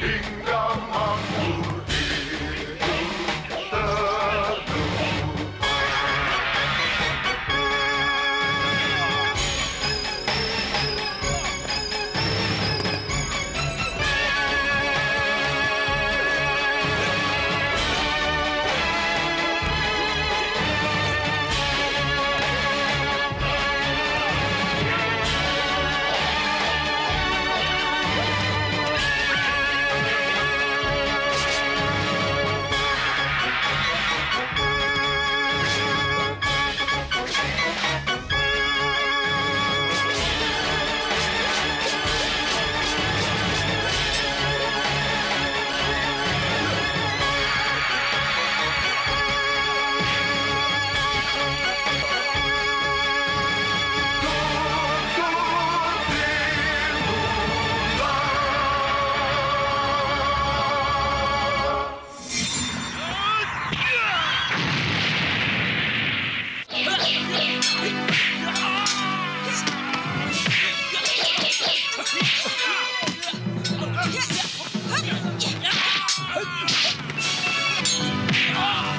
hingga makmur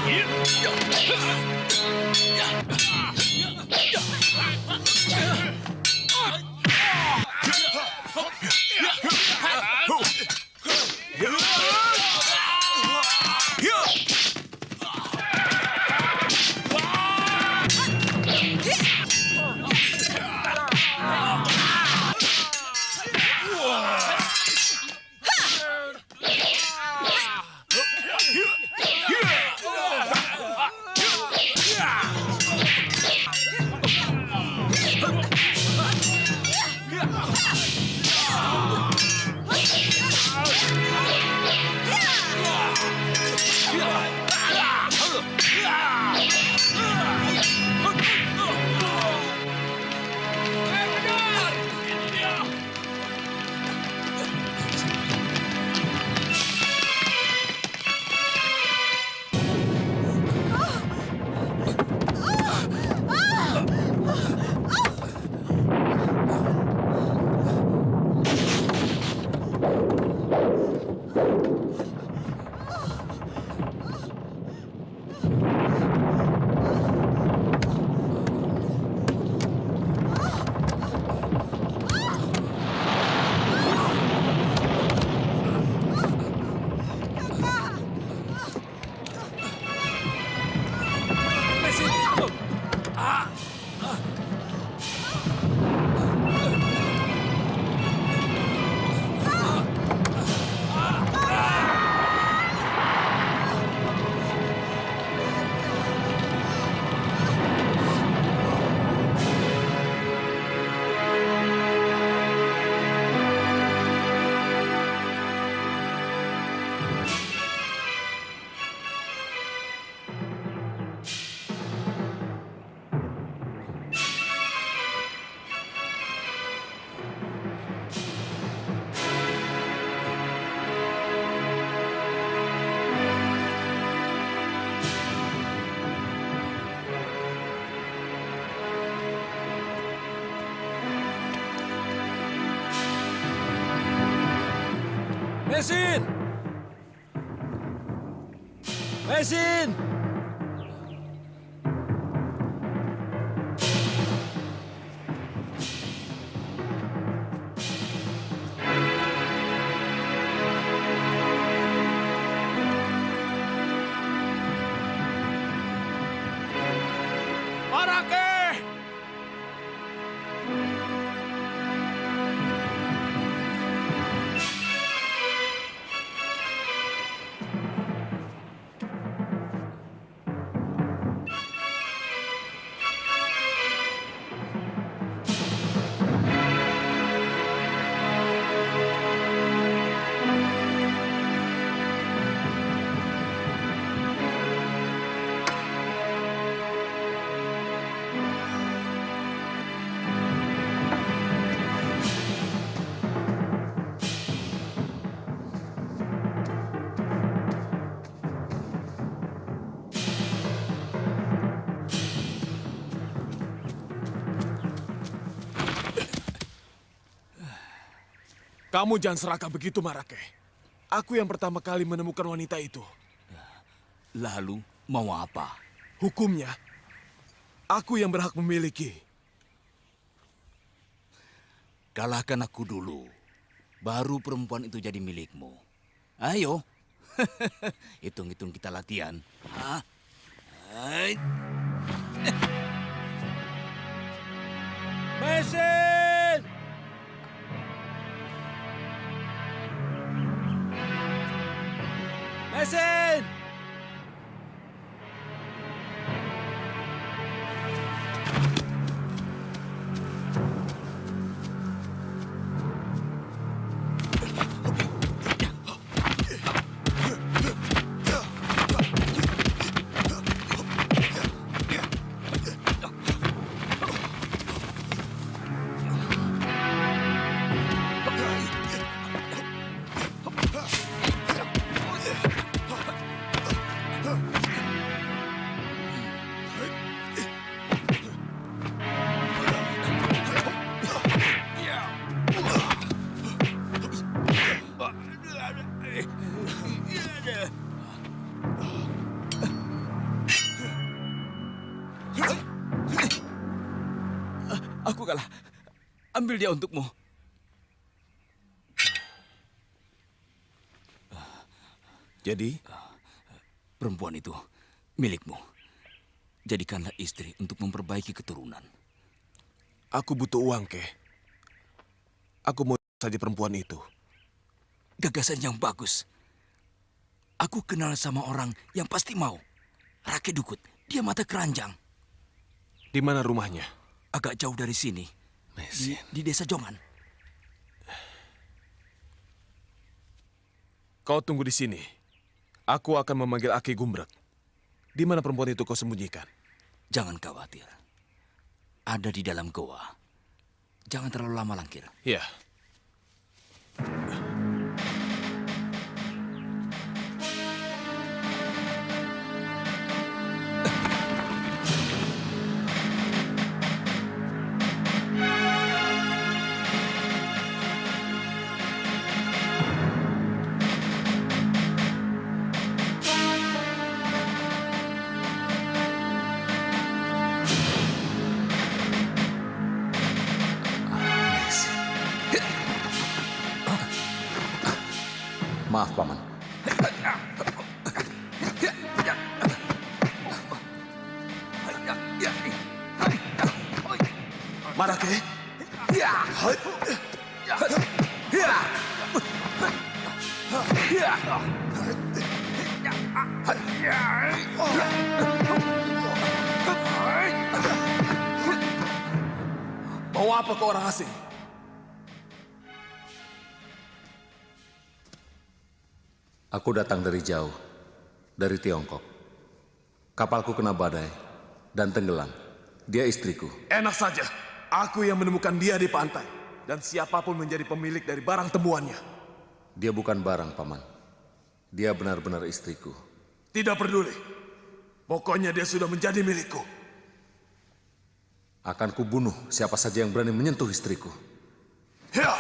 hidup teduh. Mesin! Mesin! Marake! Kamu jangan serakah begitu, Marake. Aku yang pertama kali menemukan wanita itu. Lalu mau apa? Hukumnya, aku yang berhak memiliki. Kalahkan aku dulu. Baru perempuan itu jadi milikmu. Ayo. Hitung-hitung kita latihan. Hah? Hai. Mesin! Mesin! Aku kalah. Ambil dia untukmu. Jadi, Perempuan itu milikmu. Jadikanlah istri untuk memperbaiki keturunan. aku butuh uang, Keh. Aku mau saja perempuan itu. Gagasan yang bagus. Aku kenal sama orang yang pasti mau. Rake Dukut, dia mata keranjang. Di mana rumahnya? Agak jauh dari sini. Di desa Jongan. Kau tunggu di sini. Aku akan memanggil Aki Gumbrek. Di mana perempuan itu kau sembunyikan? Jangan khawatir. Ada di dalam goa. Jangan terlalu lama langkir. Ya. Maaf, Paman. Mana, Keh? Mau apa kau orang asing? Aku datang dari jauh, dari Tiongkok. Kapalku kena badai dan tenggelam. Dia istriku. Enak saja. Aku yang menemukan dia di pantai. Dan siapapun menjadi pemilik dari barang temuannya. Dia bukan barang, Paman. Dia benar-benar istriku. Tidak peduli. Pokoknya dia sudah menjadi milikku. Akan kubunuh siapa saja yang berani menyentuh istriku. Ya.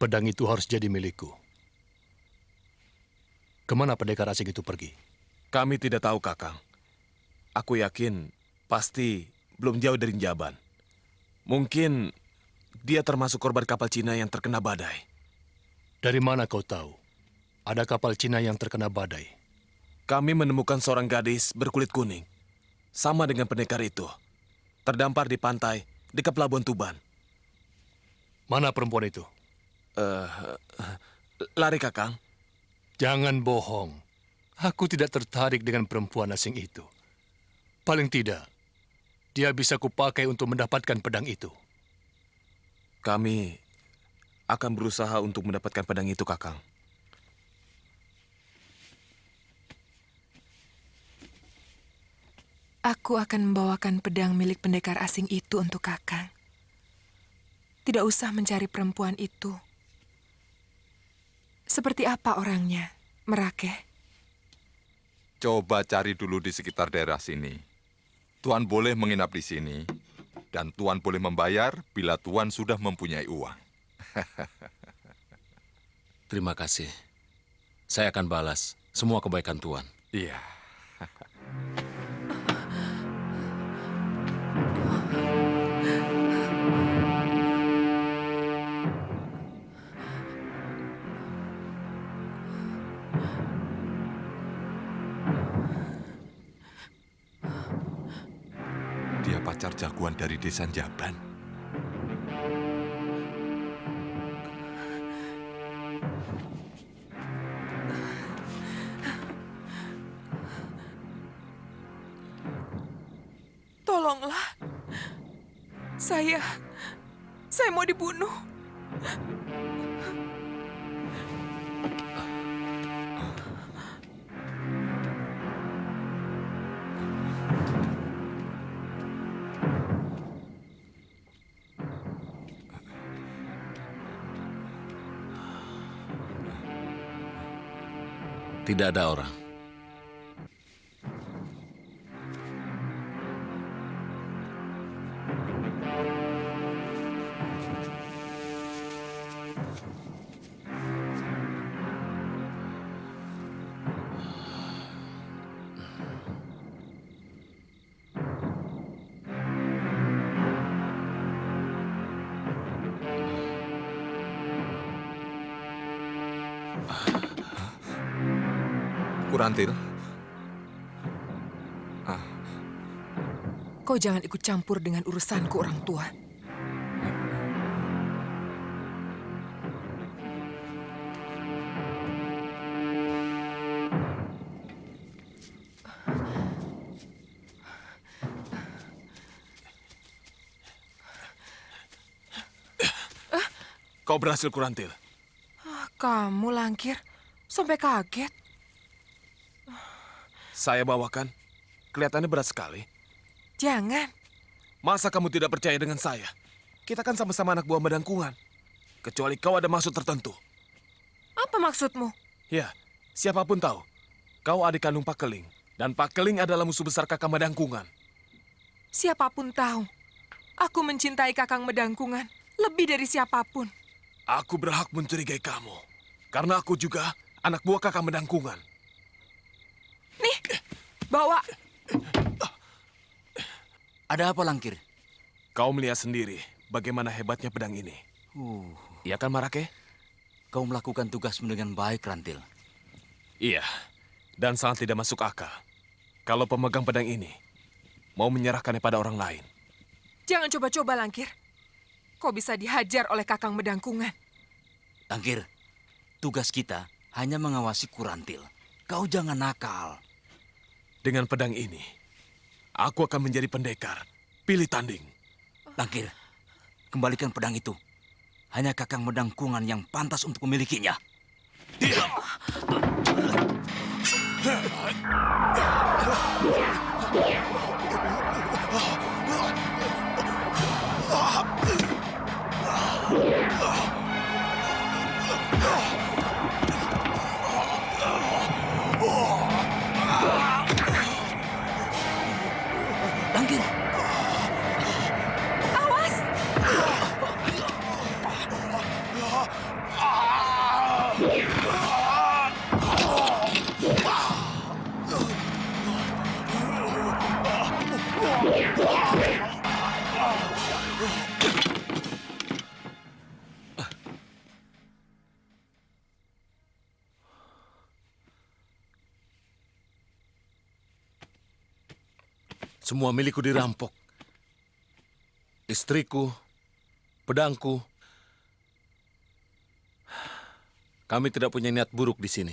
Pedang itu harus jadi milikku. Kemana pendekar asing itu pergi? Kami tidak tahu, Kakang. Aku yakin pasti belum jauh dari Jaban. Mungkin dia termasuk korban kapal Cina yang terkena badai. Dari mana kau tahu? Ada kapal Cina yang terkena badai. Kami menemukan seorang gadis berkulit kuning. Sama dengan pendekar itu. Terdampar di pantai dekat Pelabuhan Tuban. Mana perempuan itu? Lari, Kakang. Jangan bohong. Aku tidak tertarik dengan perempuan asing itu. Paling tidak, dia bisa kupakai untuk mendapatkan pedang itu. Kami akan berusaha untuk mendapatkan pedang itu, Kakang. Aku akan membawakan pedang milik pendekar asing itu untuk Kakang. Tidak usah mencari perempuan itu. Seperti apa orangnya, Merake? Coba cari dulu di sekitar daerah sini. Tuan boleh menginap di sini, dan Tuan boleh membayar bila Tuan sudah mempunyai uang. Terima kasih. Saya akan balas semua kebaikan Tuan. Iya. Dia pacar jagoan dari desa Jaban. Tolonglah. Saya mau dibunuh. Tidak ada orang. Kurantil. Kau jangan ikut campur dengan urusanku, orang tua. Kau berhasil, Kurantil. Kamu, Langkir, sampai kaget. Saya bawakan. Kelihatannya berat sekali. Jangan. Masa kamu tidak percaya dengan saya? Kita kan sama-sama anak buah Medangkungan. Kecuali kau ada maksud tertentu. Apa maksudmu? Ya, siapapun tahu. Kau adik kandung Pak Keling. Dan Pak Keling adalah musuh besar Kakang Medangkungan. Siapapun tahu. Aku mencintai Kakang Medangkungan lebih dari siapapun. Aku berhak mencurigai kamu. Karena aku juga anak buah Kakang Medangkungan. Nih, bawa. Ada apa, Langkir? Kau melihat sendiri bagaimana hebatnya pedang ini. Iya kan, Marake? Kau melakukan tugasmu dengan baik, Rantil. Iya, dan sangat tidak masuk akal. Kalau pemegang pedang ini mau menyerahkannya pada orang lain. Jangan coba-coba, Langkir. Kau bisa dihajar oleh Kakang Medangkungan. Langkir, tugas kita hanya mengawasi Kurantil. Kau jangan nakal. Dengan pedang ini, aku akan menjadi pendekar. Pilih tanding. Langkir, kembalikan pedang itu. Hanya Kakang Medangkungan yang pantas untuk memilikinya. Semua milikku dirampok. Istriku, pedangku. Kami tidak punya niat buruk di sini.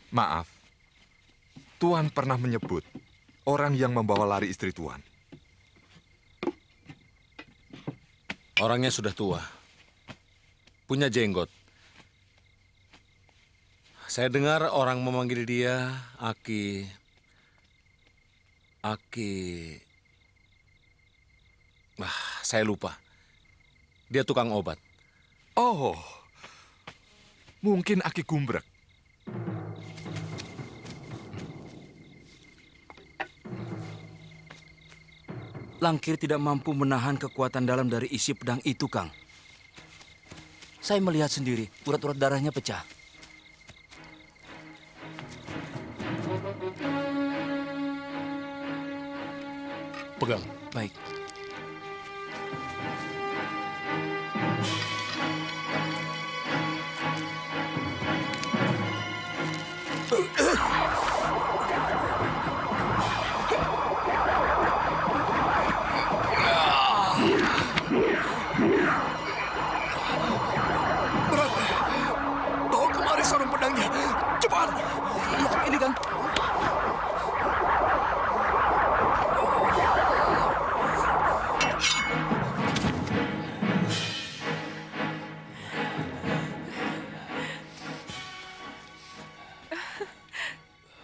Maaf, Tuan pernah menyebut orang yang membawa lari istri Tuan. Orangnya sudah tua. Punya jenggot. Saya dengar orang memanggil dia Aki. Saya lupa. Dia tukang obat. Oh, mungkin Aki Gumbrek. Langkir tidak mampu menahan kekuatan dalam dari isi pedang itu, Kang. Saya melihat sendiri, urat-urat darahnya pecah. Pegang. Baik. Bawa kemari sarung pedangnya. Cepat. Iya, ini, Kang.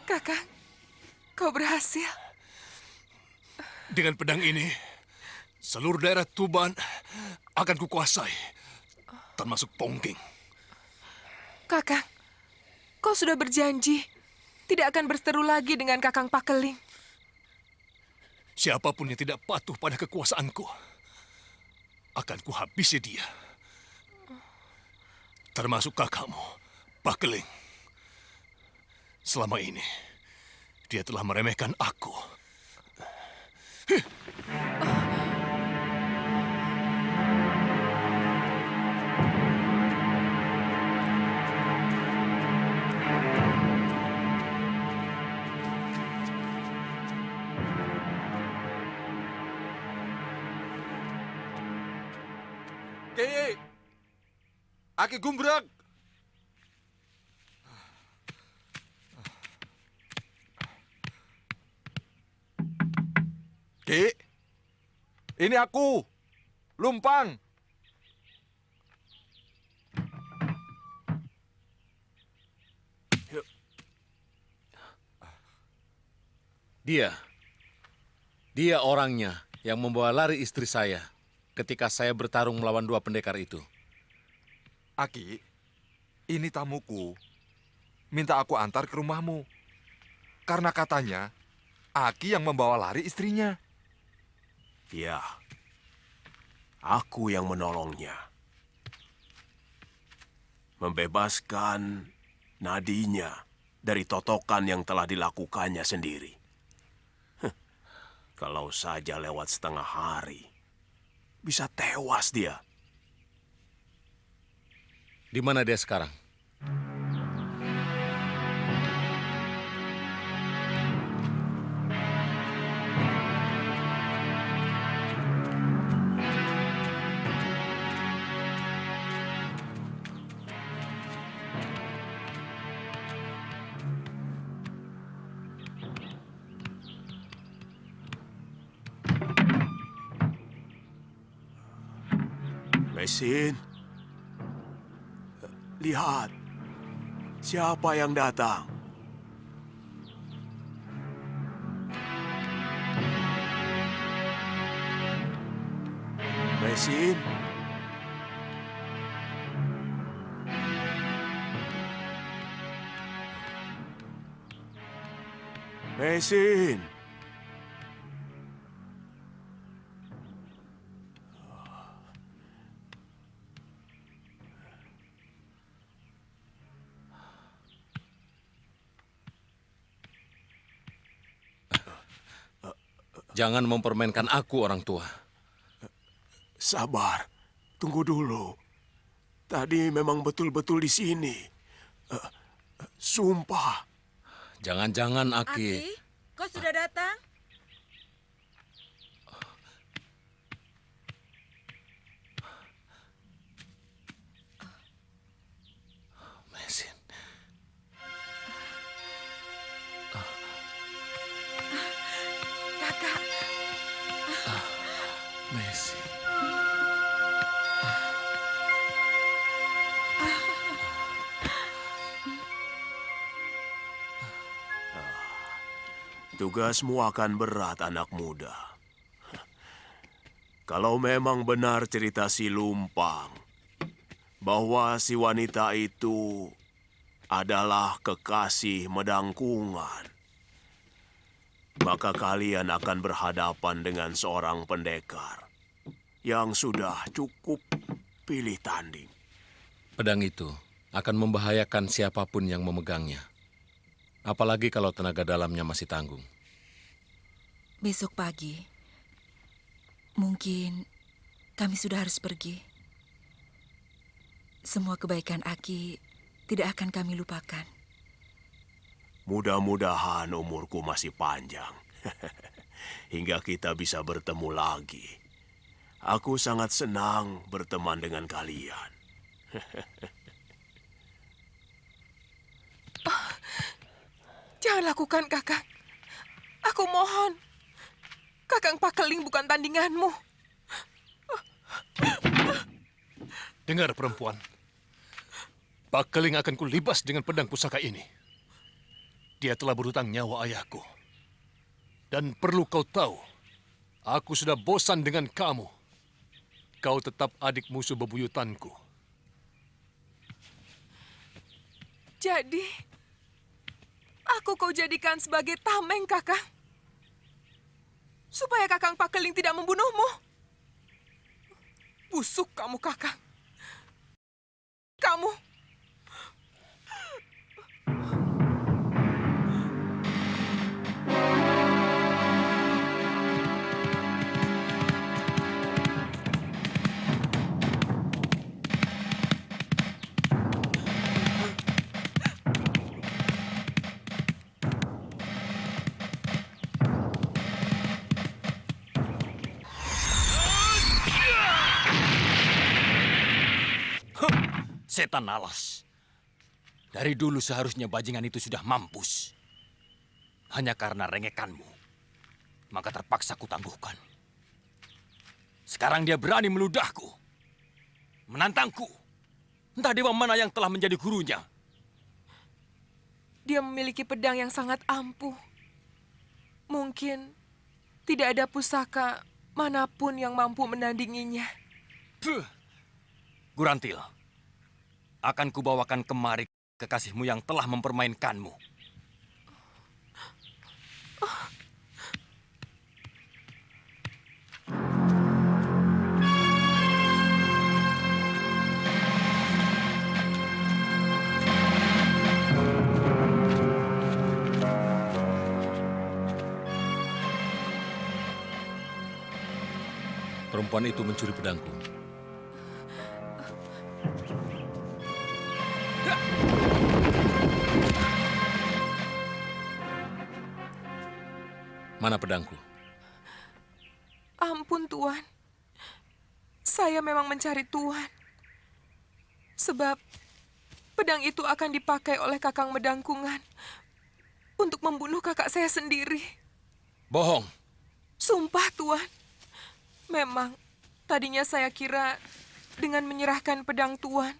Kakang, kau berhasil. Dengan pedang ini, seluruh daerah Tuban akan kukuasai, termasuk Pongking. Kakang, kau sudah berjanji tidak akan berseteru lagi dengan Kakang Pakeling. Siapapun yang tidak patuh pada kekuasaanku, akan kuhabisi dia. Termasuk kakakmu, Pakeling. Selama ini, dia telah meremehkan aku. Ki! Aki Gumbrek! Ki! Ini aku, Lumpang. Dia orangnya yang membawa lari istri saya ketika saya bertarung melawan dua pendekar itu. Aki, ini tamuku. Minta aku antar ke rumahmu. Karena katanya, Aki yang membawa lari istrinya. Ya, aku yang menolongnya. Membebaskan nadinya dari totokan yang telah dilakukannya sendiri. Kalau saja lewat setengah hari, bisa tewas dia. Di mana dia sekarang? Mesin, lihat, siapa yang datang? Mesin, Mesin. Jangan mempermainkan aku, orang tua. Sabar, tunggu dulu. Tadi memang betul-betul di sini. Sumpah. Jangan-jangan Aki... Aki, kau sudah datang? Mesin. Kakak, Mesin. Tugasmu akan berat, anak muda. Kalau memang benar cerita si Lumpang, bahwa si wanita itu adalah kekasih Medangkungan, maka kalian akan berhadapan dengan seorang pendekar yang sudah cukup pilih tanding. Pedang itu akan membahayakan siapapun yang memegangnya. Apalagi kalau tenaga dalamnya masih tanggung. Besok pagi, mungkin kami sudah harus pergi. Semua kebaikan Aki tidak akan kami lupakan. Mudah-mudahan umurku masih panjang. Hingga kita bisa bertemu lagi. Aku sangat senang berteman dengan kalian. jangan lakukan, Kakang. Aku mohon. Kakang Pakeling bukan tandinganmu. Dengar perempuan. Pakeling akan kulibas dengan pedang pusaka ini. Dia telah berhutang nyawa ayahku. Dan perlu kau tahu, aku sudah bosan dengan kamu. Kau tetap adik musuh bebuyutanku. Jadi, aku kau jadikan sebagai tameng, Kakang. Supaya Kakang Pakeling tidak membunuhmu. Busuk kamu, Kakang. Kamu. Setan alas. Dari dulu seharusnya bajingan itu sudah mampus. Hanya karena rengekanmu, maka terpaksa kutangguhkan. Sekarang dia berani meludahku, menantangku. Entah dewa mana yang telah menjadi gurunya. Dia memiliki pedang yang sangat ampuh. Mungkin tidak ada pusaka manapun yang mampu menandinginya. Gurantil, akan kubawakan kemari kekasihmu yang telah mempermainkanmu. Perempuan itu mencuri pedangku. Mana pedangku? Ampun, Tuan. Saya memang mencari Tuan. Sebab pedang itu akan dipakai oleh Kakang Medangkungan untuk membunuh kakak saya sendiri. Bohong. Sumpah, Tuan. Memang tadinya saya kira dengan menyerahkan pedang Tuan,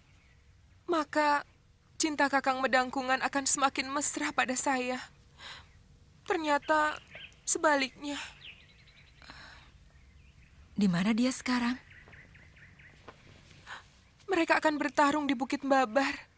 maka cinta Kakang Medangkungan akan semakin mesra pada saya. Ternyata sebaliknya. Di mana dia sekarang? Mereka akan bertarung di Bukit Babar.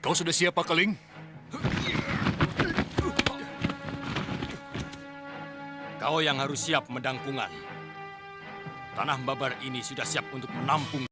Kau sudah siap, Pakeling? Kau yang harus siap, Medangkungan. Tanah Babar ini sudah siap untuk menampung.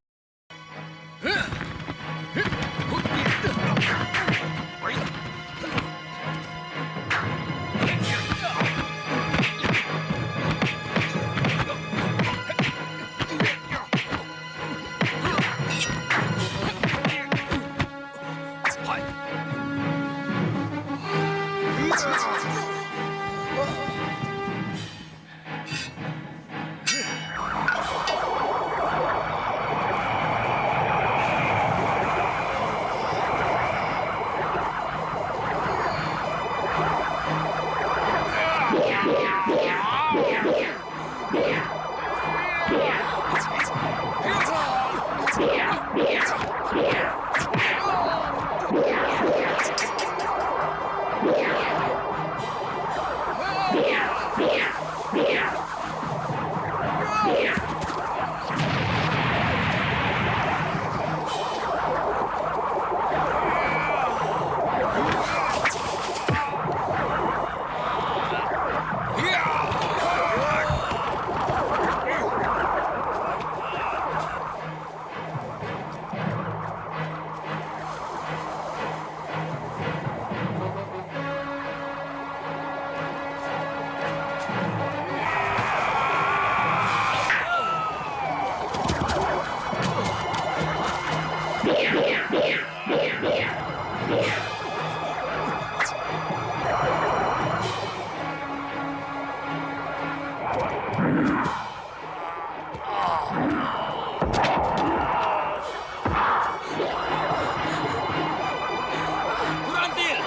Kurantil!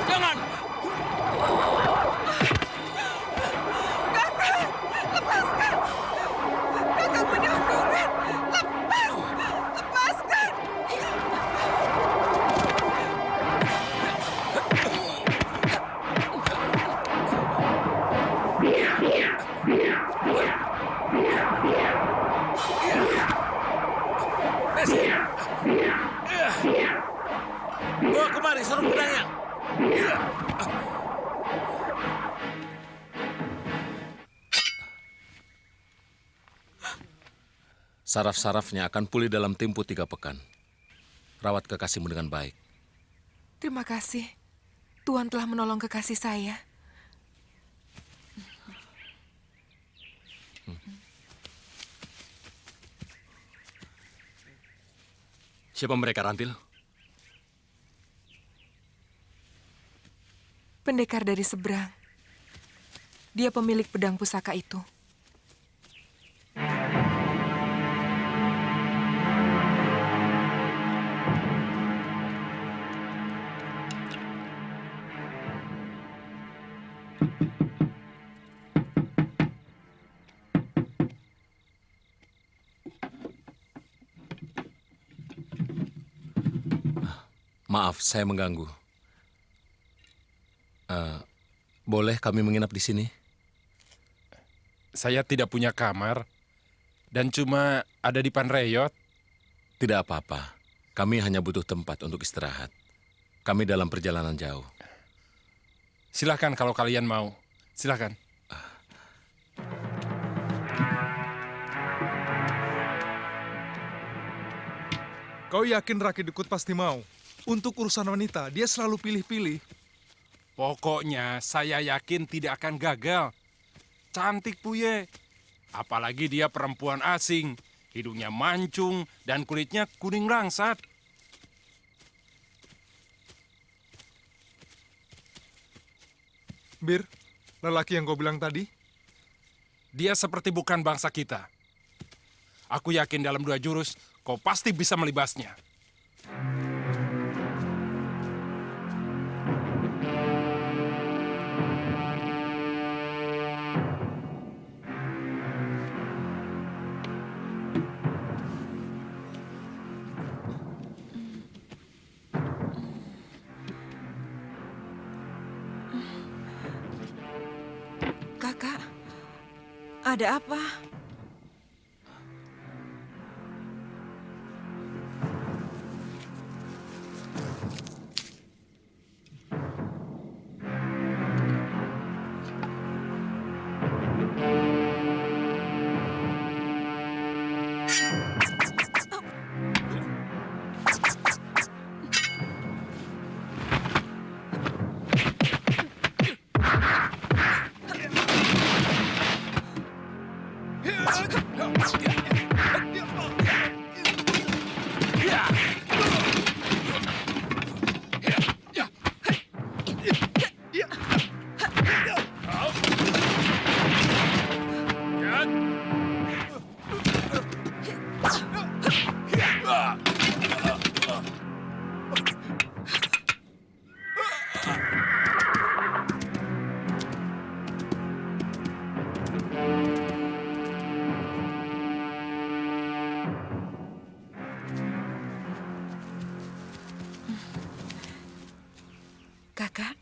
Jangan! Kakang Bedangkungan, lepas! Lepaskan! Bawa kemari sarung pedangnya. Saraf-sarafnya akan pulih dalam tempo 3 pekan. Rawat kekasihmu dengan baik. Terima kasih. Tuhan telah menolong kekasih saya. Siapa mereka, Rantil? Pendekar dari seberang. Dia pemilik pedang pusaka itu. Maaf, saya mengganggu. Boleh kami menginap di sini? Saya tidak punya kamar dan cuma ada di Panreyot. Tidak apa-apa. Kami hanya butuh tempat untuk istirahat. Kami dalam perjalanan jauh. Silahkan kalau kalian mau. Silahkan. Kau yakin Raki Dukut pasti mau? Untuk urusan wanita, dia selalu pilih-pilih. Pokoknya saya yakin tidak akan gagal. Cantik Puye. Apalagi dia perempuan asing. Hidungnya mancung dan kulitnya kuning langsat. Bir, lelaki yang kau bilang tadi? Dia seperti bukan bangsa kita. Aku yakin dalam 2 jurus kau pasti bisa melibasnya. Kakak, ada apa? Kakak,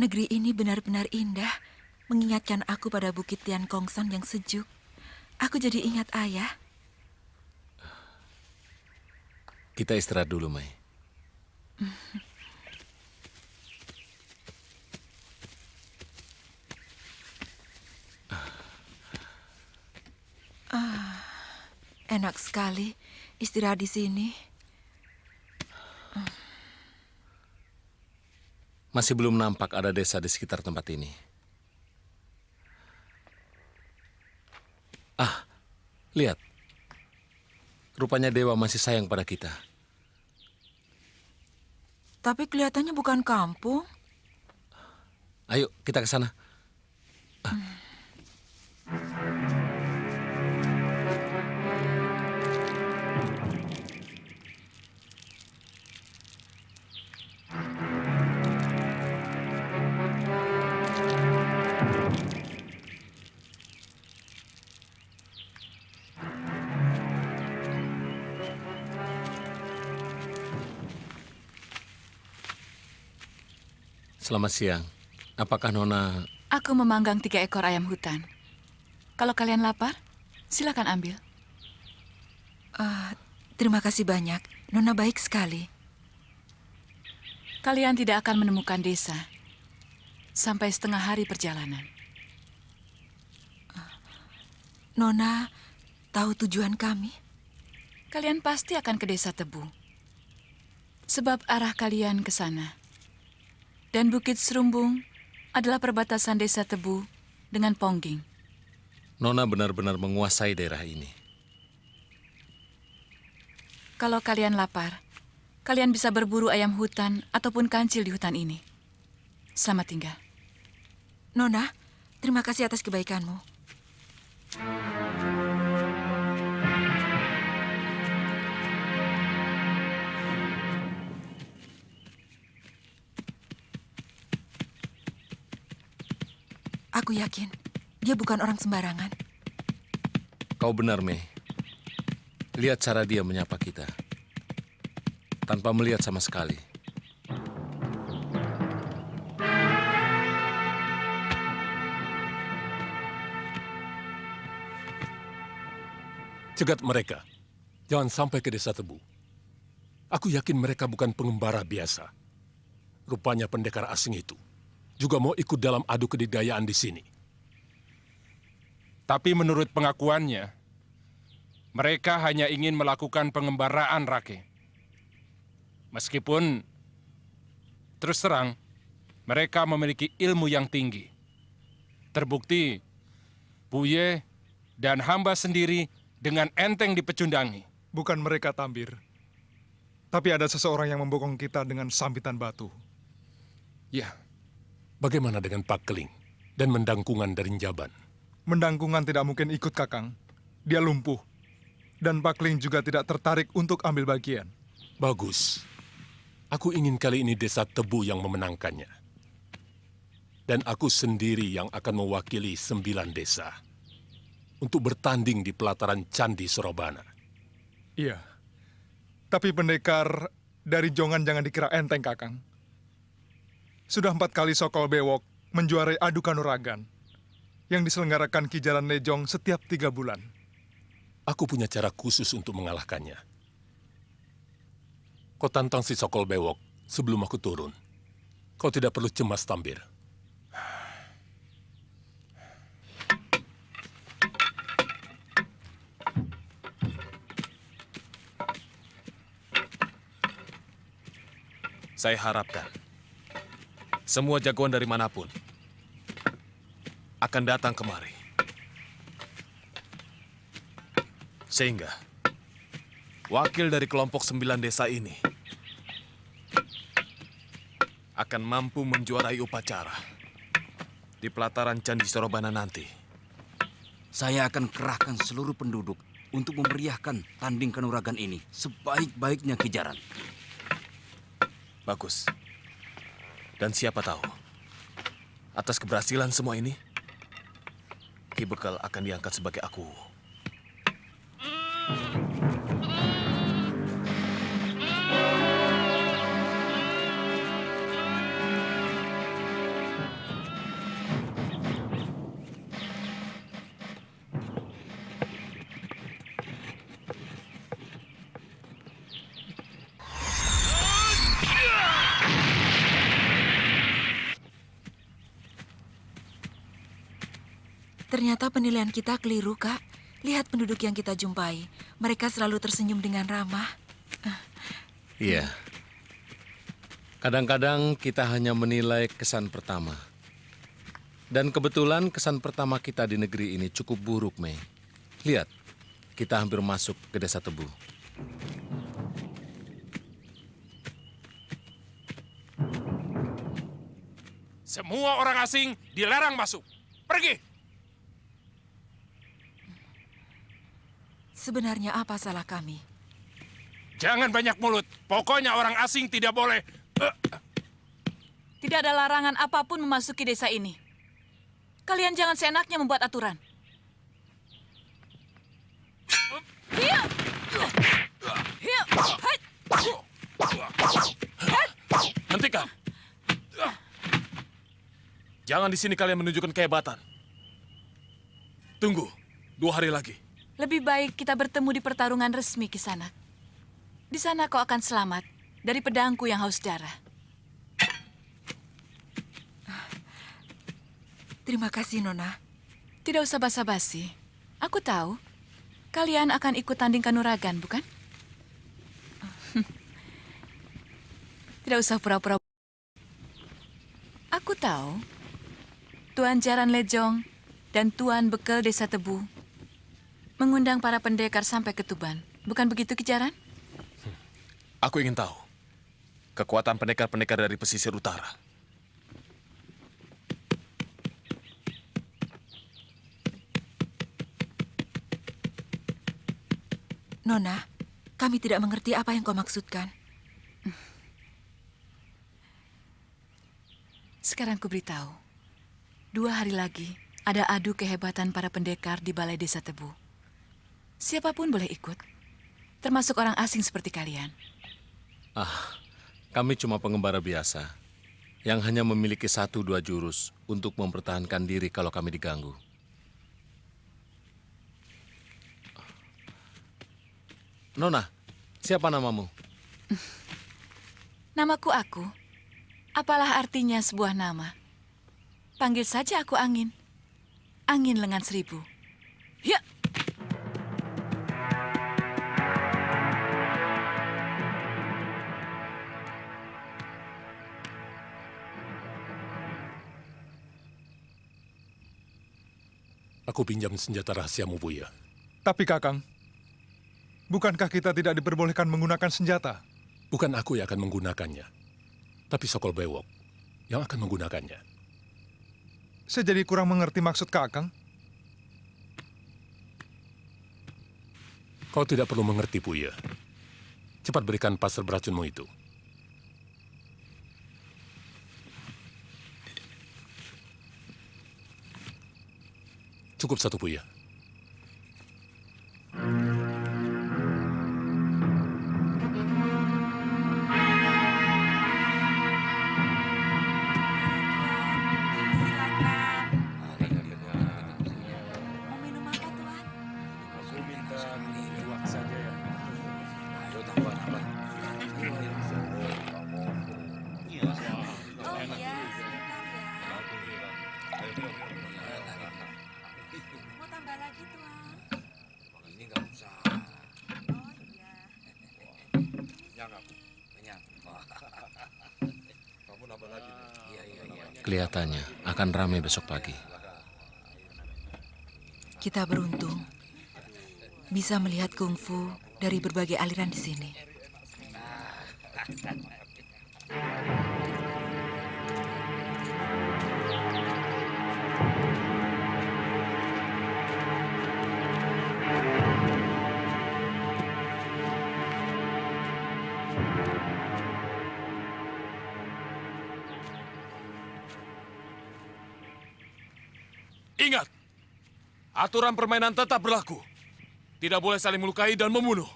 negeri ini benar-benar indah, mengingatkan aku pada Bukit Tian Kongsan yang sejuk. Aku jadi ingat ayah. Kita istirahat dulu, Mai. Enak sekali istirahat di sini. Masih belum nampak ada desa di sekitar tempat ini. Lihat. Rupanya dewa masih sayang pada kita. Tapi kelihatannya bukan kampung. Ayo, kita ke sana. Selamat siang. Apakah Nona... Aku memanggang 3 ekor ayam hutan. Kalau kalian lapar, silakan ambil. Terima kasih banyak. Nona baik sekali. Kalian tidak akan menemukan desa sampai setengah hari perjalanan. Nona tahu tujuan kami? Kalian pasti akan ke Desa Tebu. Sebab arah kalian ke sana. Dan Bukit Serumbung adalah perbatasan Desa Tebu dengan Pongging. Nona benar-benar menguasai daerah ini. Kalau kalian lapar, kalian bisa berburu ayam hutan ataupun kancil di hutan ini. Selamat tinggal. Nona, terima kasih atas kebaikanmu. Aku yakin dia bukan orang sembarangan. Kau benar, Mei. Lihat cara dia menyapa kita. Tanpa melihat sama sekali. Cegat mereka. Jangan sampai ke Desa Tebu. Aku yakin mereka bukan pengembara biasa. Rupanya pendekar asing itu juga mau ikut dalam adu kedidayaan di sini. Tapi menurut pengakuannya, mereka hanya ingin melakukan pengembaraan, Rake. Meskipun, terus terang, mereka memiliki ilmu yang tinggi. Terbukti, Puye dan hamba sendiri dengan enteng dipecundangi. Bukan mereka, Tambir. Tapi ada seseorang yang membokong kita dengan sambitan batu. Ya, bagaimana dengan Pak Keling dan Mendangkungan dari Njaban? Mendangkungan tidak mungkin ikut, Kakang. Dia lumpuh. Dan Pak Keling juga tidak tertarik untuk ambil bagian. Bagus. Aku ingin kali ini Desa Tebu yang memenangkannya. Dan aku sendiri yang akan mewakili 9 desa. Untuk bertanding di pelataran Candi Sorobana. Iya. Tapi pendekar dari Jongan jangan dikira enteng, Kakang. Sudah 4 kali Sokol Bewok menjuarai adu kanuragan yang diselenggarakan Ki Jaran Lejong setiap 3 bulan. Aku punya cara khusus untuk mengalahkannya. Kau tantang si Sokol Bewok sebelum aku turun. Kau tidak perlu cemas, Tambir. Saya harapkan semua jagoan dari manapun akan datang kemari. Sehingga wakil dari kelompok 9 desa ini akan mampu menjuarai upacara di pelataran Candi Sorobana nanti. Saya akan kerahkan seluruh penduduk untuk memeriahkan tanding kanuragan ini sebaik-baiknya Ki Jaran. Bagus. Dan siapa tahu, atas keberhasilan semua ini, Ki Bekal akan diangkat sebagai aku. Ternyata penilaian kita keliru, Kak. Lihat penduduk yang kita jumpai. Mereka selalu tersenyum dengan ramah. Iya. Kadang-kadang kita hanya menilai kesan pertama. Dan kebetulan kesan pertama kita di negeri ini cukup buruk, Mei. Lihat, kita hampir masuk ke Desa Tebu. Semua orang asing dilarang masuk. Pergi! Sebenarnya apa salah kami? Jangan banyak mulut. Pokoknya orang asing tidak boleh. Tidak ada larangan apapun memasuki desa ini. Kalian jangan seenaknya membuat aturan. Hiya! Hiya! Hai! Hentikan! Jangan di sini kalian menunjukkan kehebatan. Tunggu, 2 hari lagi. Lebih baik kita bertemu di pertarungan resmi, Kisanak. Di sana kau akan selamat dari pedangku yang haus darah. Terima kasih, Nona. Tidak usah basa-basi. Aku tahu kalian akan ikut tanding kanuragan, bukan? Tidak usah pura-pura. Aku tahu Tuan Jaran Lejong dan Tuan Bekel Desa Tebu mengundang para pendekar sampai ke Tuban. Bukan begitu, Ki Jaran? Aku ingin tahu kekuatan pendekar-pendekar dari pesisir utara. Nona, kami tidak mengerti apa yang kau maksudkan. Sekarang ku beritahu. 2 hari lagi ada adu kehebatan para pendekar di Balai Desa Tebu. Siapapun boleh ikut, termasuk orang asing seperti kalian. Kami cuma pengembara biasa yang hanya memiliki 1-2 jurus untuk mempertahankan diri kalau kami diganggu. Nona, siapa namamu? Namaku Aku. Apalah artinya sebuah nama? Panggil saja aku Angin. Angin lengan 1000. Ya! Aku pinjam senjata rahasiamu, Buya. Tapi Kakang, bukankah kita tidak diperbolehkan menggunakan senjata? Bukan aku yang akan menggunakannya, tapi Sokol Bewok yang akan menggunakannya. Saya jadi kurang mengerti maksud Kakang. Kau tidak perlu mengerti, Buya. Cepat berikan pasir beracunmu itu. Cukup 1, Buya. Kelihatannya akan ramai besok pagi. Kita beruntung bisa melihat kungfu dari berbagai aliran di sini. Ingat, aturan permainan tetap berlaku. Tidak boleh saling melukai dan membunuh.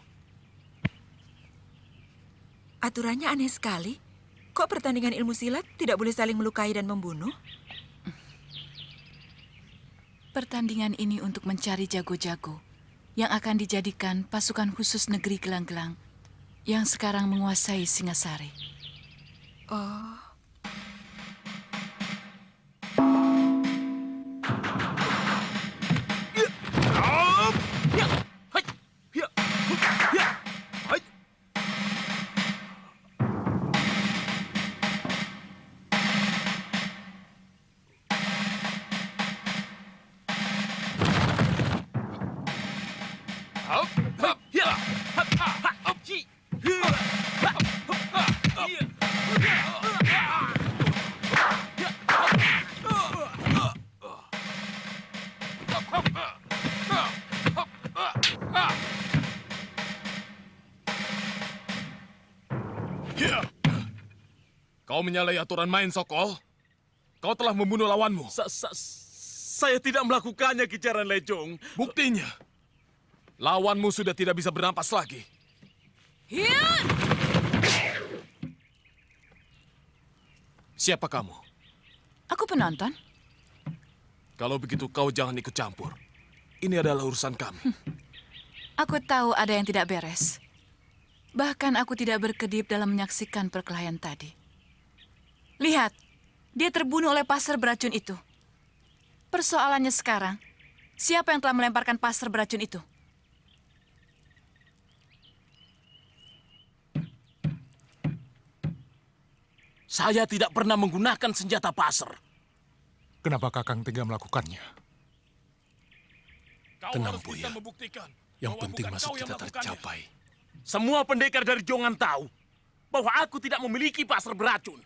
Aturannya aneh sekali. Kok pertandingan ilmu silat tidak boleh saling melukai dan membunuh? Pertandingan ini untuk mencari jago-jago yang akan dijadikan pasukan khusus negeri Gelang-Gelang yang sekarang menguasai Singasari. Oh. Kau menyalahi aturan main, Sokol. Kau telah membunuh lawanmu. Saya tidak melakukannya, Kicaran Lejong. Buktinya, lawanmu sudah tidak bisa bernapas lagi. Siapa kamu? Aku penonton. Kalau begitu kau jangan ikut campur. Ini adalah urusan kami. Aku tahu ada yang tidak beres. Bahkan aku tidak berkedip dalam menyaksikan perkelahian tadi. Lihat, dia terbunuh oleh passer beracun itu. Persoalannya sekarang, siapa yang telah melemparkan passer beracun itu? Saya tidak pernah menggunakan senjata passer. Kenapa Kakang tega melakukannya? Tenang, Buya. Yang penting maksud kita tercapai. Semua pendekar dari Jongan tahu bahwa aku tidak memiliki passer beracun.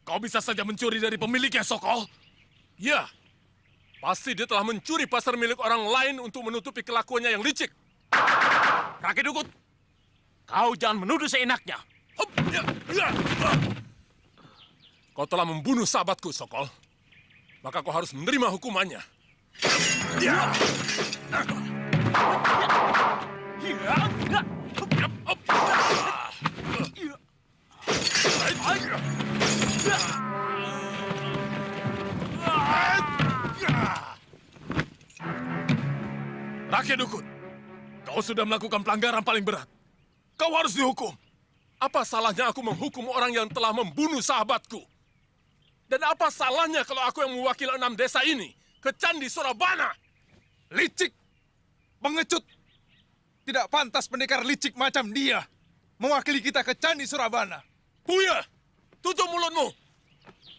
Kau bisa saja mencuri dari pemiliknya, Sokol. Ya, pasti dia telah mencuri pasar milik orang lain untuk menutupi kelakuannya yang licik. Rake Dukut, kau jangan menuduh seenaknya. Kau telah membunuh sahabatku, Sokol. Maka kau harus menerima hukumannya. Rakyat Dukut, kau sudah melakukan pelanggaran paling berat. Kau harus dihukum. Apa salahnya aku menghukum orang yang telah membunuh sahabatku? Dan apa salahnya kalau aku yang mewakili 6 desa ini ke Candi Surabana? Licik! Pengecut! Tidak pantas pendekar licik macam dia mewakili kita ke Candi Surabana. Buya, tutup mulutmu!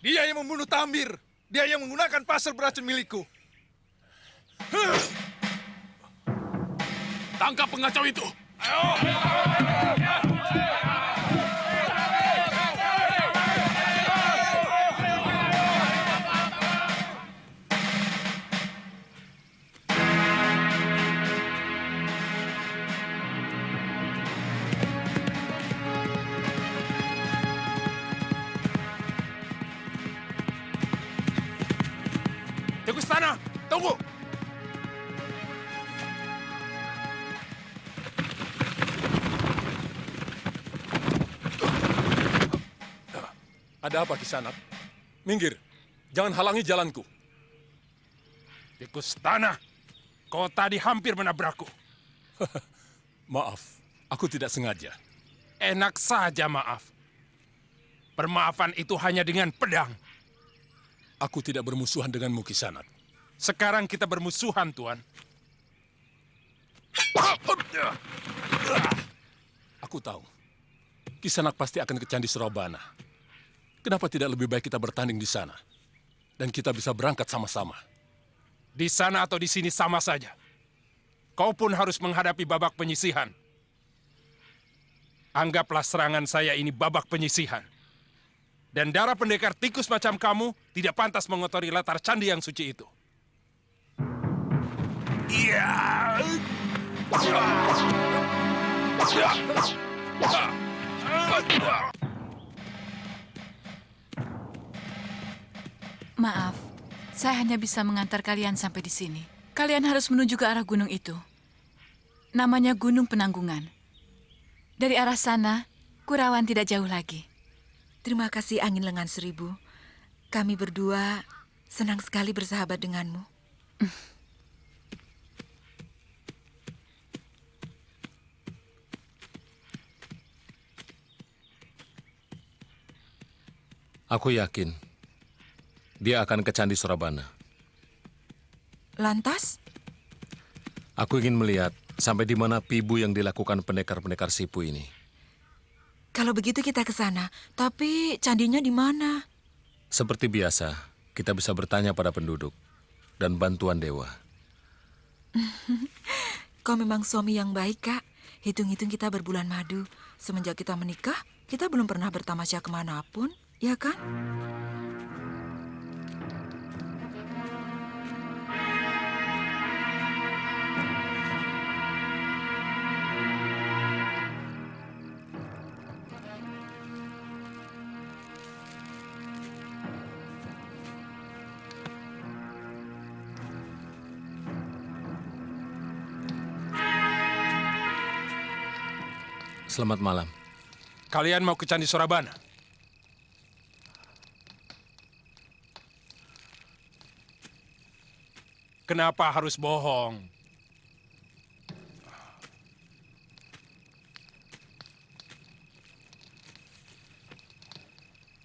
Dia yang membunuh Tambir. Dia yang menggunakan pasar beracun milikku. Tangkap pengacau itu! Teguh Istana, tunggu! Ada apa, Kisanak? Minggir, jangan halangi jalanku. Tikus tanah, kau tadi hampir menabrakku. Maaf, aku tidak sengaja. Enak saja maaf. Permaafan itu hanya dengan pedang. Aku tidak bermusuhan denganmu, Kisanak. Sekarang kita bermusuhan, Tuan. Aku tahu, Kisanak pasti akan ke Candi Surabana. Kenapa tidak lebih baik kita bertanding di sana? Dan kita bisa berangkat sama-sama. Di sana atau di sini sama saja. Kau pun harus menghadapi babak penyisihan. Anggaplah serangan saya ini babak penyisihan. Dan darah pendekar tikus macam kamu tidak pantas mengotori latar candi yang suci itu. Maaf, saya hanya bisa mengantar kalian sampai di sini. Kalian harus menuju ke arah gunung itu. Namanya Gunung Penanggungan. Dari arah sana, Kurawan tidak jauh lagi. Terima kasih Angin Lengan Seribu. Kami berdua senang sekali bersahabat denganmu. Aku yakin dia akan ke Candi Surabana. Lantas? Aku ingin melihat sampai di mana pibu yang dilakukan pendekar-pendekar Sipu ini. Kalau begitu kita ke sana. Tapi candinya di mana? Seperti biasa, kita bisa bertanya pada penduduk dan bantuan dewa. Kau memang suami yang baik, Kak. Hitung-hitung kita berbulan madu. Semenjak kita menikah, kita belum pernah bertamasya kemanapun, ya kan? Selamat malam. Kalian mau ke Candi Sorabana? Kenapa harus bohong?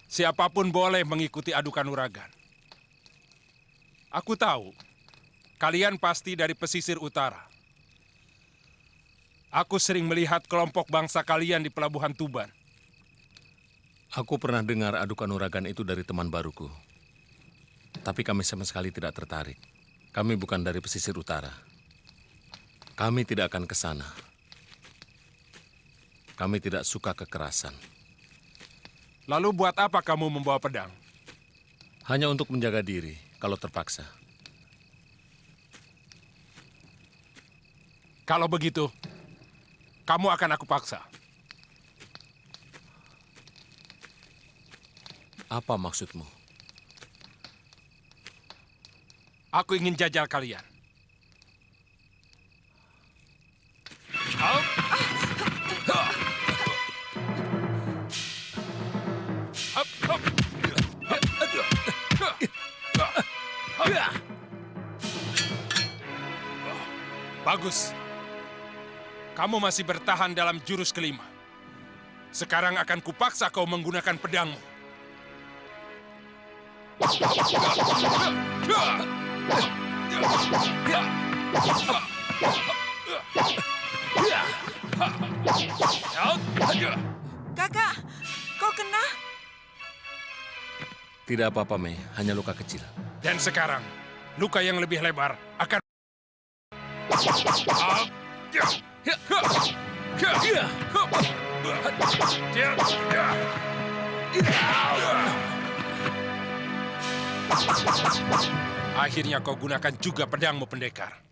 Siapapun boleh mengikuti adu kanuragan. Aku tahu, kalian pasti dari pesisir utara. Aku sering melihat kelompok bangsa kalian di Pelabuhan Tuban. Aku pernah dengar adu kanuragan itu dari teman baruku. Tapi kami sama sekali tidak tertarik. Kami bukan dari pesisir utara. Kami tidak akan ke sana. Kami tidak suka kekerasan. Lalu buat apa kamu membawa pedang? Hanya untuk menjaga diri kalau terpaksa. Kalau begitu, kamu akan aku paksa. Apa maksudmu? Aku ingin jajal kalian. Bagus. Kamu masih bertahan dalam jurus kelima. Sekarang akan kupaksa kau menggunakan pedangmu. Kakak, kau kena? Tidak apa-apa, Mei. Hanya luka kecil. Dan sekarang, luka yang lebih lebar akan... Akhirnya kau gunakan juga pedangmu, pendekar.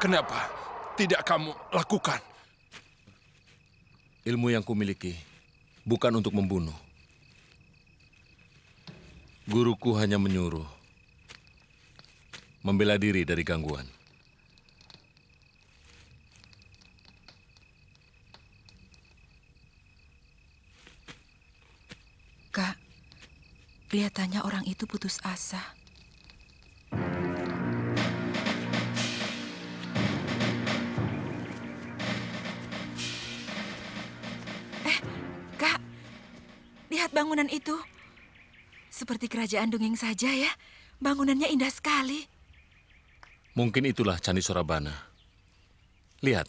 Kenapa tidak kamu lakukan? Ilmu yang kumiliki bukan untuk membunuh. Guruku hanya menyuruh membela diri dari gangguan. Kak, kelihatannya orang itu putus asa. Kak, lihat bangunan itu. Seperti kerajaan dongeng saja ya. Bangunannya indah sekali. Mungkin itulah Candi Sorabana. Lihat,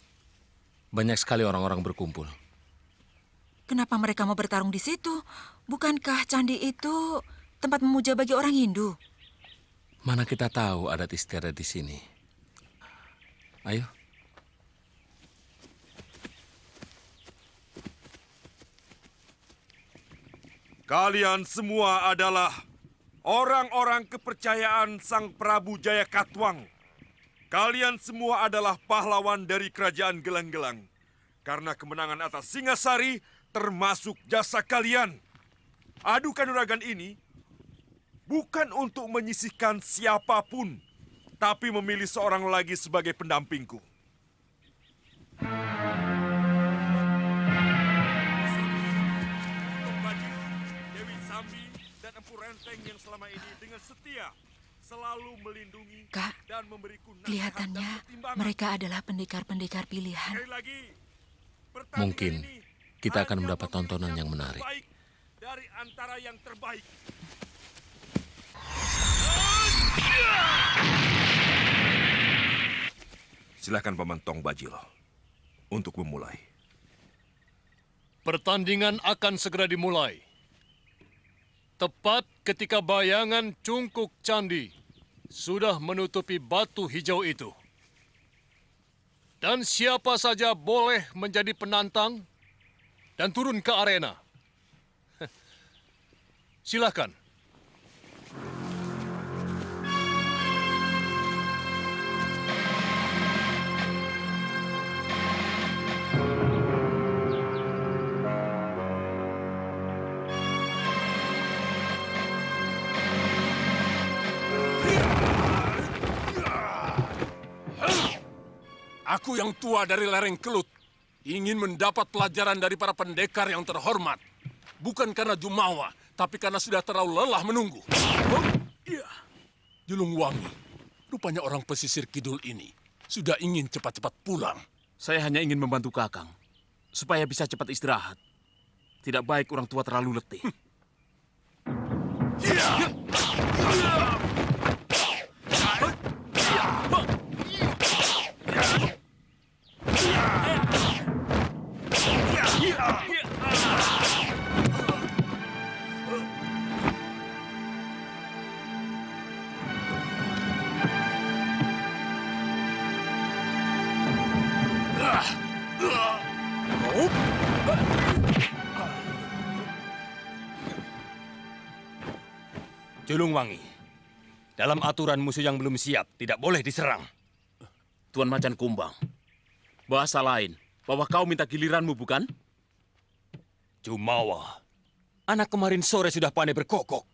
banyak sekali orang-orang berkumpul. Kenapa mereka mau bertarung di situ? Bukankah candi itu tempat memuja bagi orang Hindu? Mana kita tahu adat istiadat di sini. Ayo. Kalian semua adalah orang-orang kepercayaan Sang Prabu Jayakatwang. Kalian semua adalah pahlawan dari kerajaan Gelang-Gelang. Karena kemenangan atas Singasari termasuk jasa kalian. Adu kanuragan ini bukan untuk menyisihkan siapapun, tapi memilih seorang lagi sebagai pendampingku. Dewi Sambi dan Empu Renteng yang selama ini dengan setia selalu melindungi dan memberiku nasihat Kelihatannya dan pertimbangan. mereka adalah pendekar-pendekar pilihan. Sekali lagi, Mungkin kita akan mendapat tontonan yang menarik. terbaik dari antara yang terbaik. Silakan Paman Tong Bajil untuk memulai. Pertandingan akan segera dimulai. Tepat ketika bayangan cungkuk candi sudah menutupi batu hijau itu. Dan siapa saja boleh menjadi penantang dan turun ke arena. Silakan. Aku yang tua dari lereng Kelut ingin mendapat pelajaran dari para pendekar yang terhormat. Bukan karena jumawa, tapi karena sudah terlalu lelah menunggu. Julungwangi, rupanya orang pesisir kidul ini sudah ingin cepat-cepat pulang. Saya hanya ingin membantu Kakang, supaya bisa cepat istirahat. Tidak baik orang tua terlalu letih. Julungwangi, dalam aturan musuh yang belum siap tidak boleh diserang. Tuan Macan Kumbang, bahasa lain bahwa kau minta giliranmu, bukan? Jumawa, anak kemarin sore sudah pandai berkokok.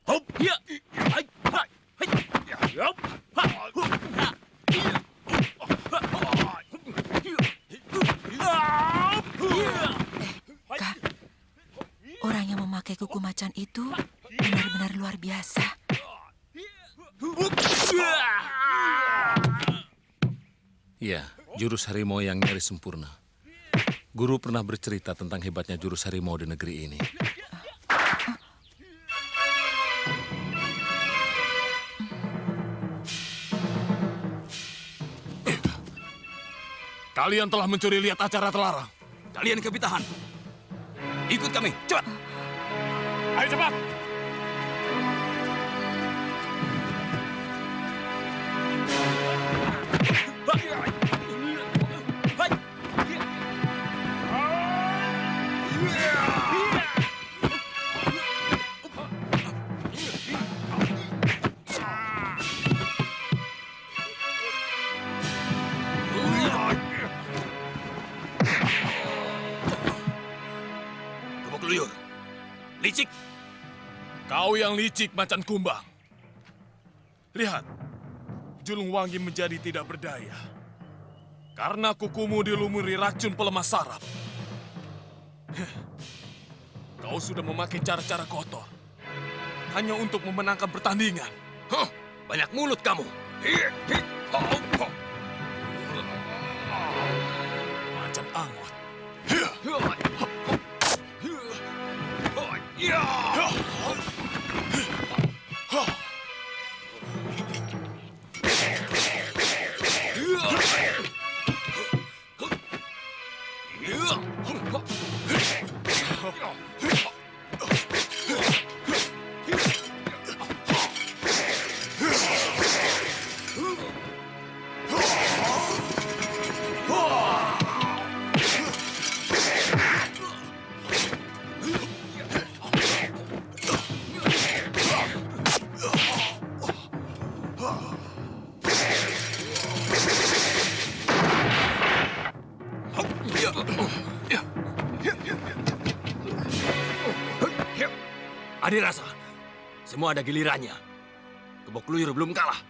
Kak, orang yang memakai kuku macan itu benar-benar luar biasa. Iya, jurus harimau yang nyaris sempurna. Guru pernah bercerita tentang hebatnya jurus harimau di negeri ini. Kalian telah mencuri lihat acara terlarang. Kalian kebitahan. Ikut kami, cepat. Ayo cepat. Kebukluyur, licik. Kau yang licik, Macan Kumbang. Lihat, Julungwangi menjadi tidak berdaya. Karena kukumu dilumuri racun pelemah saraf. Kau sudah memakai cara-cara kotor. Hanya untuk memenangkan pertandingan. Banyak mulut kamu. Macan angot. Adirasa, semua ada gilirannya. Kebukluyur belum kalah.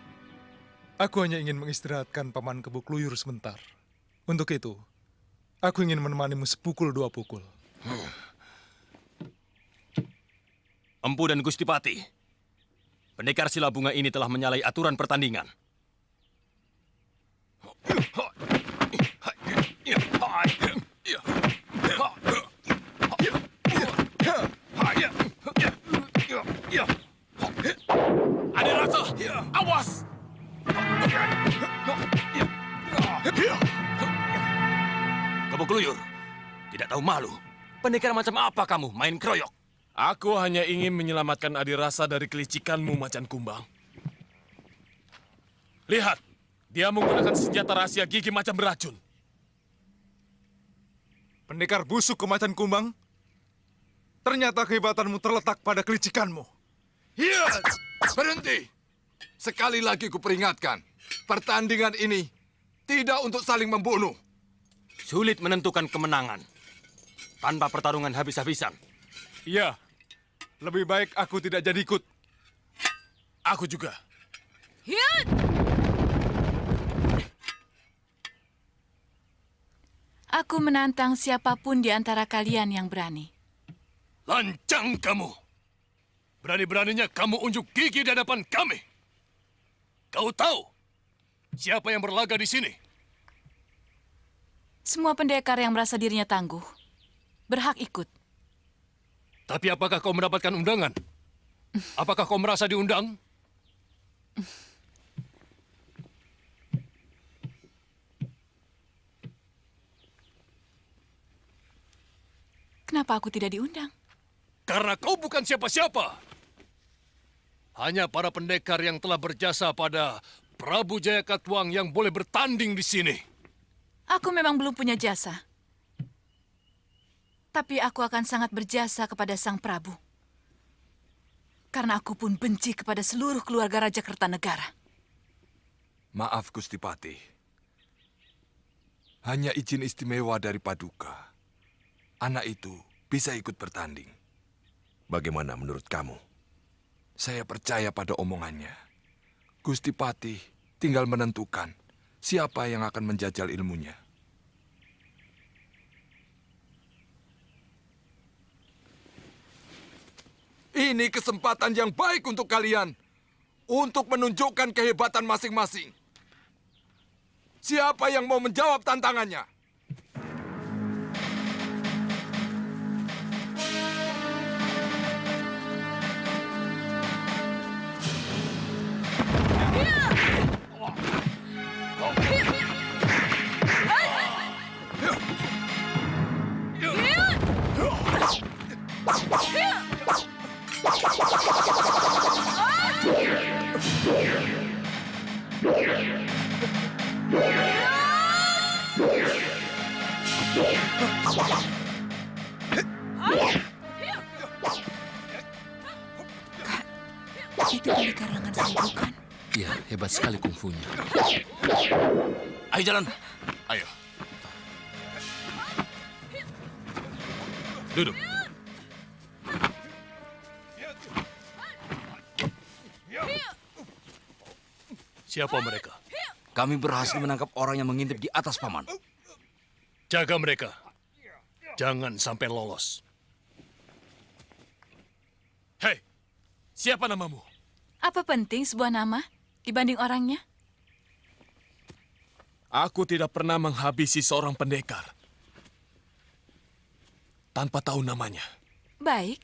Aku hanya ingin mengistirahatkan Paman Kebukluyur sebentar. Untuk itu, aku ingin menemanimu sepukul dua pukul. Empu dan Gustipati, pendekar Silabunga ini telah menyalahi aturan pertandingan. Adirasa, awas! Kebukluyur, tidak tahu malu. Pendekar macam apa kamu main keroyok? Aku hanya ingin menyelamatkan Adirasa dari kelicikanmu, Macan Kumbang. Lihat, dia menggunakan senjata rahasia gigi macam beracun. Pendekar busuk ke Macan Kumbang, ternyata kehebatanmu terletak pada kelicikanmu. Hiat! Berhenti! Sekali lagi kuperingatkan, pertandingan ini tidak untuk saling membunuh. Sulit menentukan kemenangan tanpa pertarungan habis-habisan. Iya, lebih baik aku tidak jadi ikut. Aku juga. Hiat! Aku menantang siapapun di antara kalian yang berani. Lancang kamu! Berani-beraninya kamu unjuk gigi di hadapan kami. Kau tahu siapa yang berlaga di sini? Semua pendekar yang merasa dirinya tangguh berhak ikut. Tapi apakah kau mendapatkan undangan? Apakah kau merasa diundang? Kenapa aku tidak diundang? Karena kau bukan siapa-siapa. Hanya para pendekar yang telah berjasa pada Prabu Jayakatwang yang boleh bertanding di sini. Aku memang belum punya jasa. Tapi aku akan sangat berjasa kepada Sang Prabu. Karena aku pun benci kepada seluruh keluarga Raja Kertanegara. Maaf, Gusti Patih. Hanya izin istimewa dari Paduka. Anak itu bisa ikut bertanding. Bagaimana menurut kamu? Saya percaya pada omongannya. Gusti Patih tinggal menentukan siapa yang akan menjajal ilmunya. Ini kesempatan yang baik untuk kalian untuk menunjukkan kehebatan masing-masing. Siapa yang mau menjawab tantangannya? Kak, itu pendekar lengan saya bukan? Iya, hebat sekali kungfunya. Ayo jalan. Ayo. Duduk. Siapa mereka? Kami berhasil menangkap orang yang mengintip di atas, Paman. Jaga mereka. Jangan sampai lolos. Hei, siapa namamu? Apa penting sebuah nama dibanding orangnya? Aku tidak pernah menghabisi seorang pendekar tanpa tahu namanya. Baik.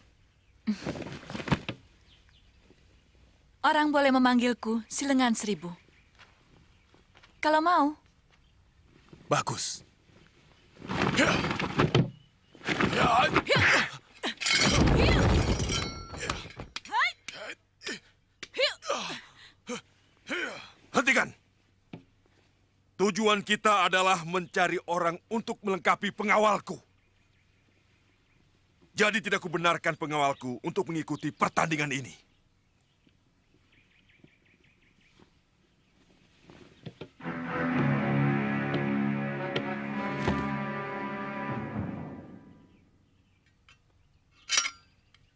Orang boleh memanggilku si Lengan Seribu. Kalau mau. Bagus. Hentikan. Tujuan kita adalah mencari orang untuk melengkapi pengawalku. Jadi tidak kubenarkan pengawalku untuk mengikuti pertandingan ini.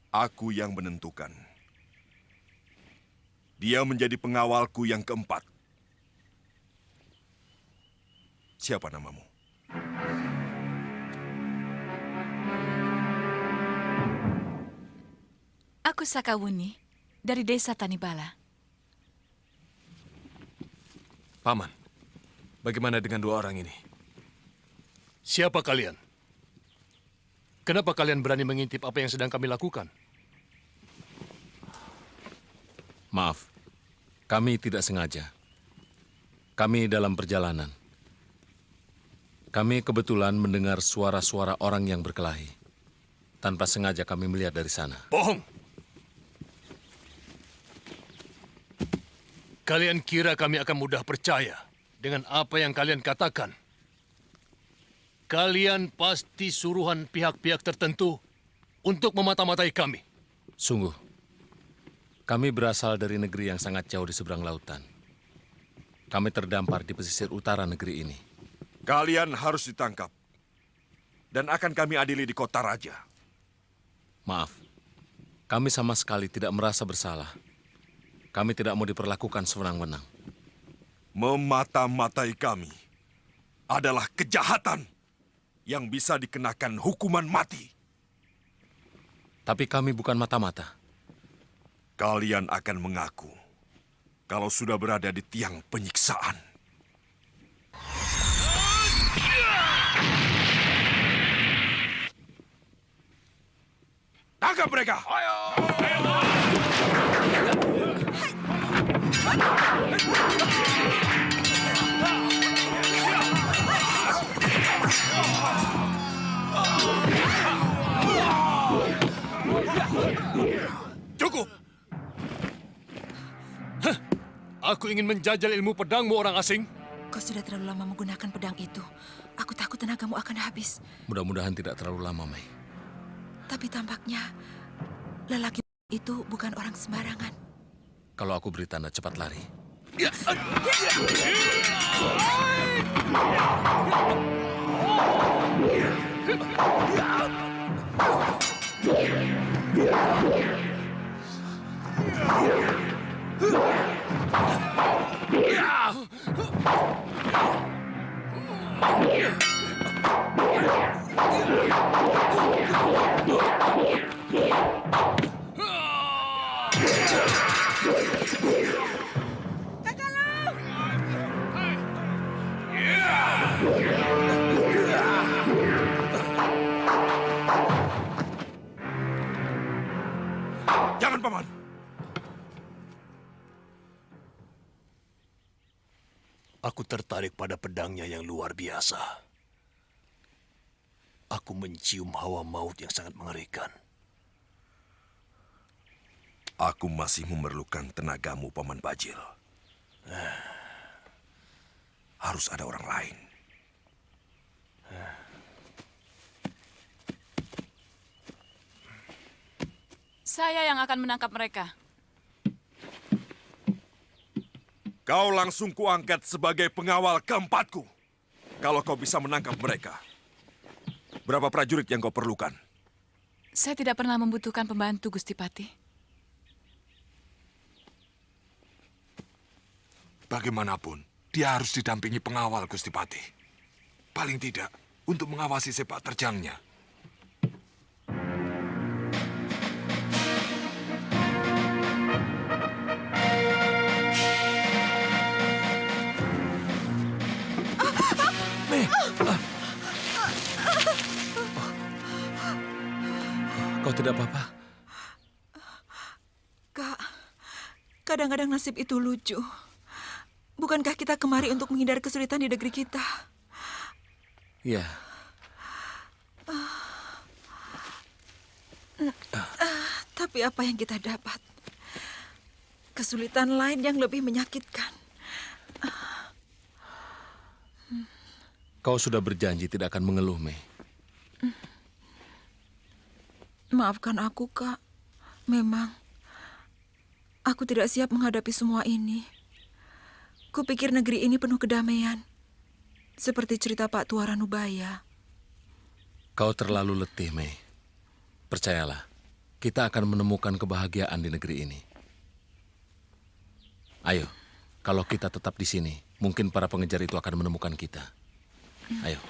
Aku yang menentukan. Dia menjadi pengawalku yang keempat. Siapa namamu? Aku Sakawuni dari desa Tanibala. Paman, bagaimana dengan dua orang ini? Siapa kalian? Kenapa kalian berani mengintip apa yang sedang kami lakukan? Maaf, kami tidak sengaja. Kami dalam perjalanan. Kami kebetulan mendengar suara-suara orang yang berkelahi. Tanpa sengaja kami melihat dari sana. Bohong! Kalian kira kami akan mudah percaya dengan apa yang kalian katakan? Kalian pasti suruhan pihak-pihak tertentu untuk memata-matai kami. Sungguh, kami berasal dari negeri yang sangat jauh di seberang lautan. Kami terdampar di pesisir utara negeri ini. Kalian harus ditangkap. Dan akan kami adili di kota raja. Maaf, kami sama sekali tidak merasa bersalah. Kami tidak mau diperlakukan sewenang-wenang. Memata-matai kami adalah kejahatan. yang bisa dikenakan hukuman mati. Tapi kami bukan mata-mata. Kalian akan mengaku kalau sudah berada di tiang penyiksaan. Tangkap mereka! Ayo! Cukup! Aku ingin menjajal ilmu pedangmu, orang asing. Kau sudah terlalu lama menggunakan pedang itu. Aku takut tenagamu akan habis. Mudah-mudahan tidak terlalu lama, Mei. Tapi tampaknya lelaki itu bukan orang sembarangan. Kalau aku beri tanda cepat lari. Jangan, Paman. Aku tertarik pada pedangnya yang luar biasa. Aku mencium hawa maut yang sangat mengerikan. Aku masih memerlukan tenagamu, Paman Bajil. Harus ada orang lain. Saya yang akan menangkap mereka. Kau langsung kuangkat sebagai pengawal keempatku. Kalau kau bisa menangkap mereka. Berapa prajurit yang kau perlukan? Saya tidak pernah membutuhkan pembantu, Gusti Patih. Bagaimanapun, dia harus didampingi pengawal, Gusti Patih. Paling tidak, untuk mengawasi sepak terjangnya. Kau tidak apa-apa? Kak, kadang-kadang nasib itu lucu. Bukankah kita kemari untuk menghindari kesulitan di negeri kita? Iya. Tapi apa yang kita dapat? Kesulitan lain yang lebih menyakitkan. Kau sudah berjanji tidak akan mengeluh, Mei. Maafkan aku, Kak. Memang, aku tidak siap menghadapi semua ini. Kupikir negeri ini penuh kedamaian. Seperti cerita Pak Tua Ranubaya. Kau terlalu letih, Mei. Percayalah, kita akan menemukan kebahagiaan di negeri ini. Ayo, kalau kita tetap di sini, mungkin para pengejar itu akan menemukan kita. Ayo.